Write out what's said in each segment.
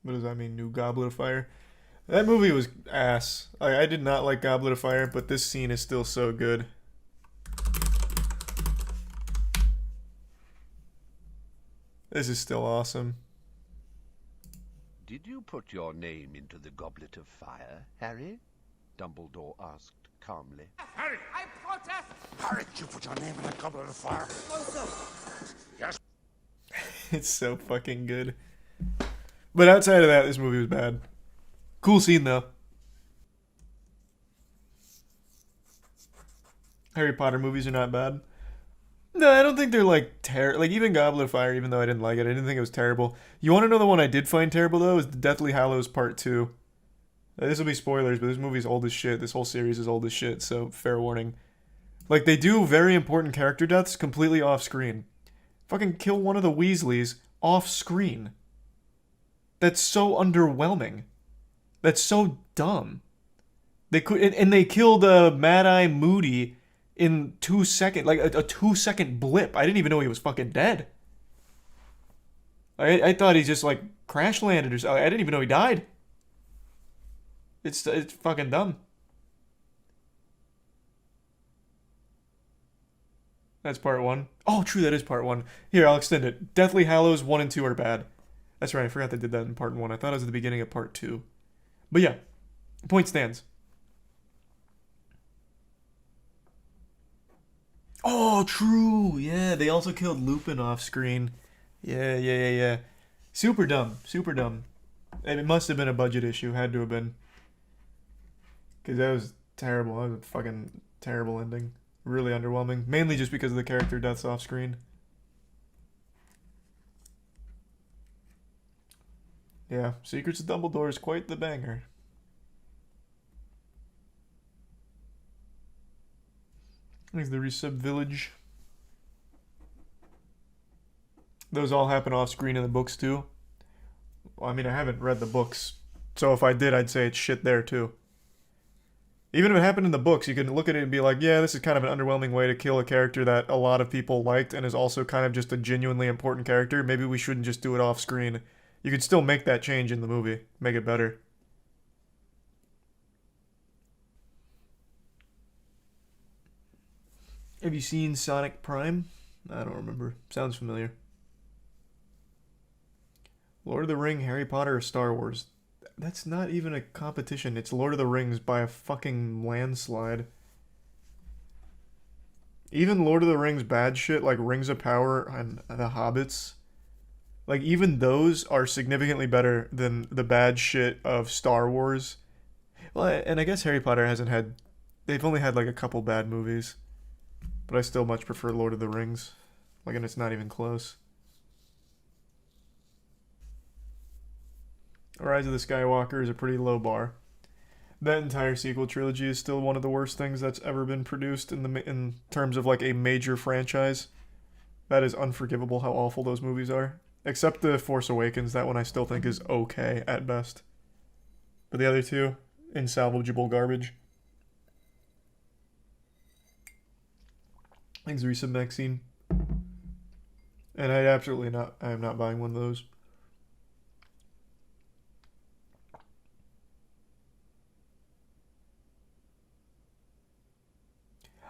What does that mean? New Goblet of Fire? That movie was ass. I did not like Goblet of Fire, but this scene is still so good. This is still awesome. Did you put your name into the Goblet of Fire, Harry? Dumbledore asked calmly. Harry! I protest! Harry, did you put your name in the Goblet of Fire? No, sir. Yes. It's so fucking good. But outside of that, this movie was bad. Cool scene, though. Harry Potter movies are not bad. No, I don't think they're like like even Goblet of Fire, even though I didn't like it, I didn't think it was terrible. You want to know the one I did find terrible though? Is the Deathly Hallows Part 2. This will be spoilers, but this movie's old as shit. This whole series is old as shit, so fair warning. Like, they do very important character deaths completely off screen. Fucking kill one of the Weasleys off screen. That's so underwhelming. That's so dumb. They could, and they killed Mad Eye Moody in 2 seconds, like a 2 second blip. I didn't even know he was fucking dead. I thought he just like crash landed or something. I didn't even know he died. It's fucking dumb. That's part 1. Oh, true, that is part 1. Here, I'll extend it. Deathly Hallows 1 and 2 are bad. That's right, I forgot they did that in part 1. I thought it was at the beginning of part 2. But yeah, point stands. Oh, true. Yeah, they also killed Lupin off screen. Yeah. Super dumb. Super dumb. And it must have been a budget issue. Had to have been. Because that was terrible. That was a fucking terrible ending. Really underwhelming. Mainly just because of the character deaths off screen. Yeah, Secrets of Dumbledore is quite the banger. There's the Resub Village. Those all happen off screen in the books too. Well, I mean, I haven't read the books, so if I did, I'd say it's shit there too. Even if it happened in the books, you can look at it and be like, yeah, this is kind of an underwhelming way to kill a character that a lot of people liked and is also kind of just a genuinely important character. Maybe we shouldn't just do it off screen. You could still make that change in the movie. Make it better. Have you seen Sonic Prime? I don't remember. Sounds familiar. Lord of the Ring, Harry Potter, or Star Wars? That's not even a competition. It's Lord of the Rings by a fucking landslide. Even Lord of the Rings bad shit like Rings of Power and The Hobbits, like even those are significantly better than the bad shit of Star Wars. Well, and I guess Harry Potter hasn't had, they've only had like a couple bad movies, but I still much prefer Lord of the Rings. Like, and it's not even close. Rise of the Skywalker is a pretty low bar. That entire sequel trilogy is still one of the worst things that's ever been produced in terms of like a major franchise. That is unforgivable how awful those movies are. Except The Force Awakens, that one I still think is okay at best. But the other two, insalvageable garbage. Thanks, Risa Maxine. And I am not buying one of those.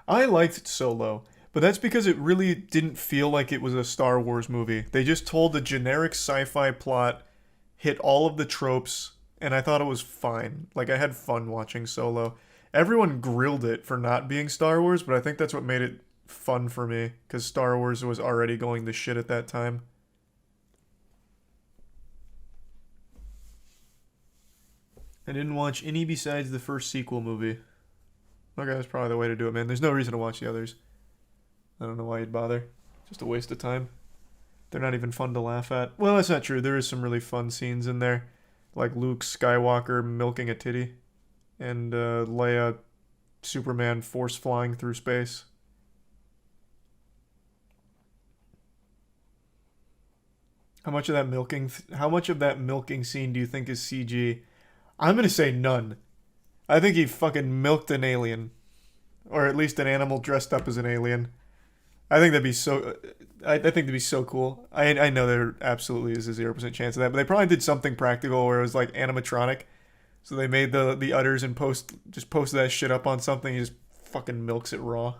I liked Solo, but that's because it really didn't feel like it was a Star Wars movie. They just told a generic sci-fi plot, hit all of the tropes, and I thought it was fine. Like, I had fun watching Solo. Everyone grilled it for not being Star Wars, but I think that's what made it fun for me, because Star Wars was already going to shit at that time. I didn't watch any besides the first sequel movie. Okay, that's probably the way to do it, man. There's no reason to watch the others. I don't know why you'd bother. Just a waste of time. They're not even fun to laugh at. Well, that's not true. There is some really fun scenes in there. Like Luke Skywalker milking a titty. And Leia, Superman force flying through space. How much of that milking scene do you think is CG? I'm gonna say none. I think he fucking milked an alien. Or at least an animal dressed up as an alien. I think that'd be so. I think that'd be so cool. I know there absolutely is a 0% chance of that, but they probably did something practical where it was like animatronic. So they made the udders and posted that shit up on something. He just fucking milks it raw.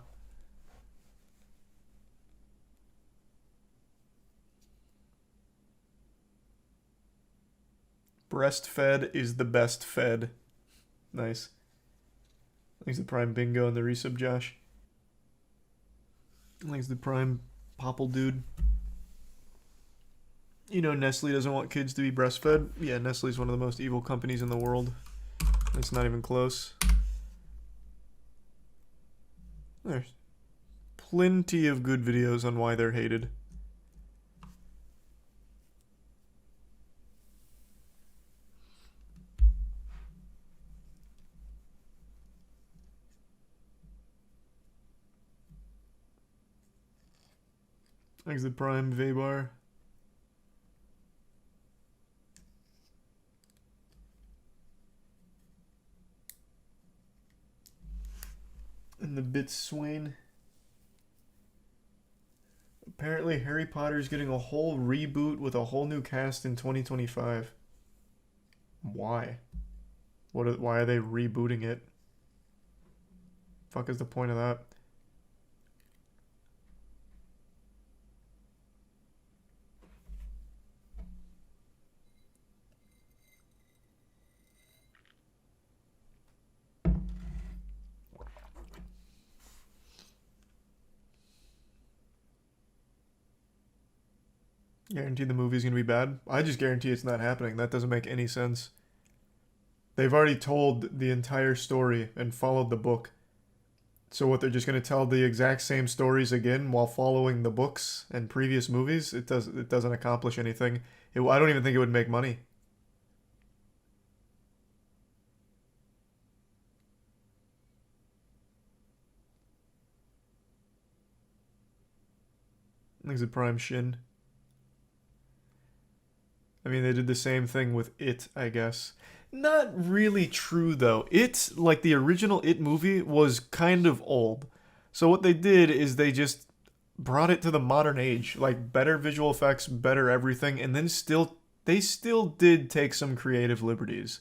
Breastfed is the best fed. Nice. Thanks to Prime Bingo and the resub, Josh. Thanks to Prime Popple Dude. You know Nestle doesn't want kids to be breastfed? Yeah, Nestle's one of the most evil companies in the world. It's not even close. There's plenty of good videos on why they're hated. Thanks to Prime Vaybar. And the Bits Swain. Apparently Harry Potter's getting a whole reboot with a whole new cast in 2025. Why? Why are they rebooting it? Fuck is the point of that? Guarantee the movie's gonna be bad? I just guarantee it's not happening. That doesn't make any sense. They've already told the entire story and followed the book. So what, they're just gonna tell the exact same stories again while following the books and previous movies? It doesn't accomplish anything. I don't even think it would make money. Thanks to Prime Shin. I mean, they did the same thing with It, I guess. Not really true, though. It, like the original It movie, was kind of old. So what they did is they just brought it to the modern age. Like, better visual effects, better everything, and then they still did take some creative liberties.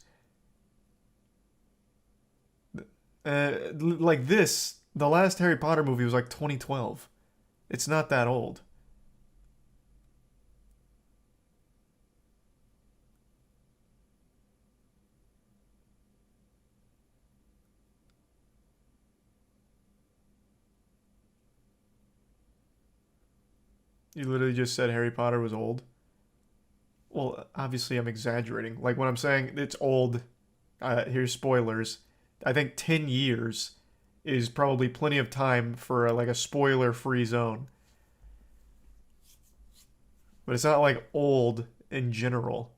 Like this, the last Harry Potter movie was like 2012. It's not that old. You literally just said Harry Potter was old. Well, obviously I'm exaggerating. Like when I'm saying it's old, here's spoilers. I think 10 years is probably plenty of time for like a spoiler-free zone. But it's not like old in general.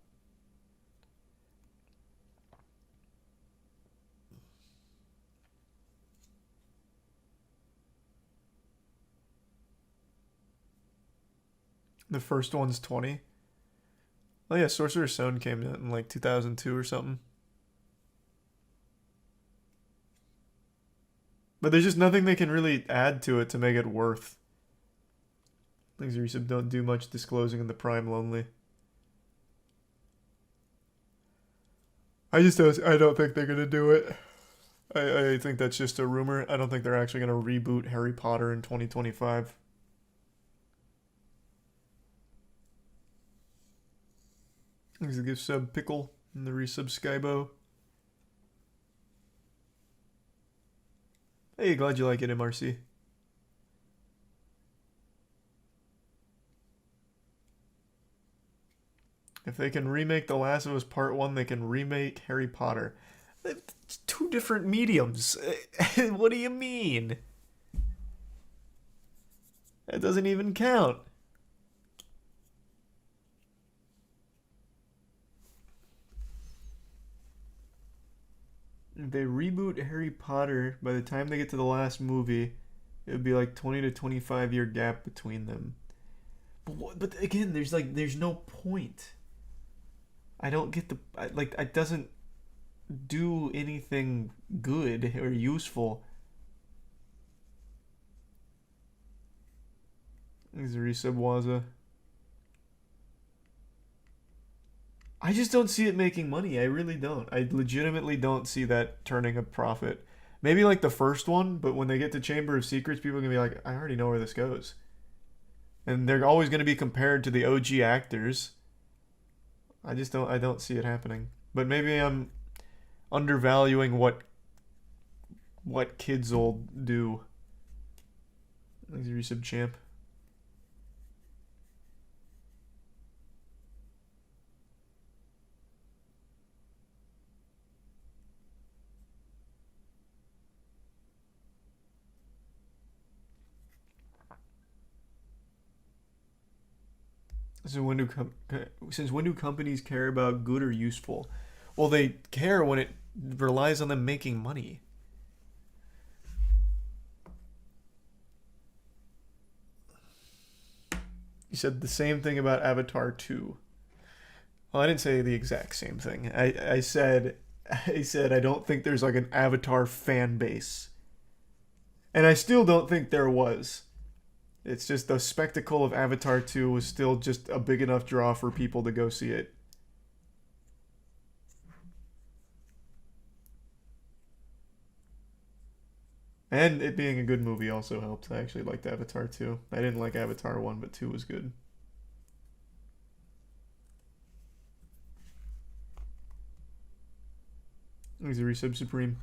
The first one's 20. Oh yeah, Sorcerer's Stone came out in like 2002 or something. But there's just nothing they can really add to it to make it worth. Things Resub don't do much disclosing in the Prime Lonely. I don't think they're gonna do it. I think that's just a rumor. I don't think they're actually gonna reboot Harry Potter in 2025. Thanks to give sub Pickle and the resub Skybo. Hey, glad you like it, MRC. If they can remake The Last of Us Part 1, they can remake Harry Potter. It's two different mediums. What do you mean? That doesn't even count. If they reboot Harry Potter, by the time they get to the last movie, it would be like 20 to 25 year gap between them. But again, there's no point. I don't get it doesn't do anything good or useful. Thanks, Resub Waza. I just don't see it making money. I really don't. I legitimately don't see that turning a profit. Maybe like the first one, but when they get to Chamber of Secrets, people are gonna be like, I already know where this goes. And they're always gonna be compared to the OG actors. I don't see it happening. But maybe I'm undervaluing what kids will do. Thanks, Resub Champ. So since when do companies care about good or useful? Well, they care when it relies on them making money. You said the same thing about Avatar 2. Well, I didn't say the exact same thing. I said I don't think there's like an Avatar fan base. And I still don't think there was. It's just the spectacle of Avatar 2 was still just a big enough draw for people to go see it. And it being a good movie also helped. I actually liked Avatar 2. I didn't like Avatar 1, but 2 was good. He's a Resub Supreme.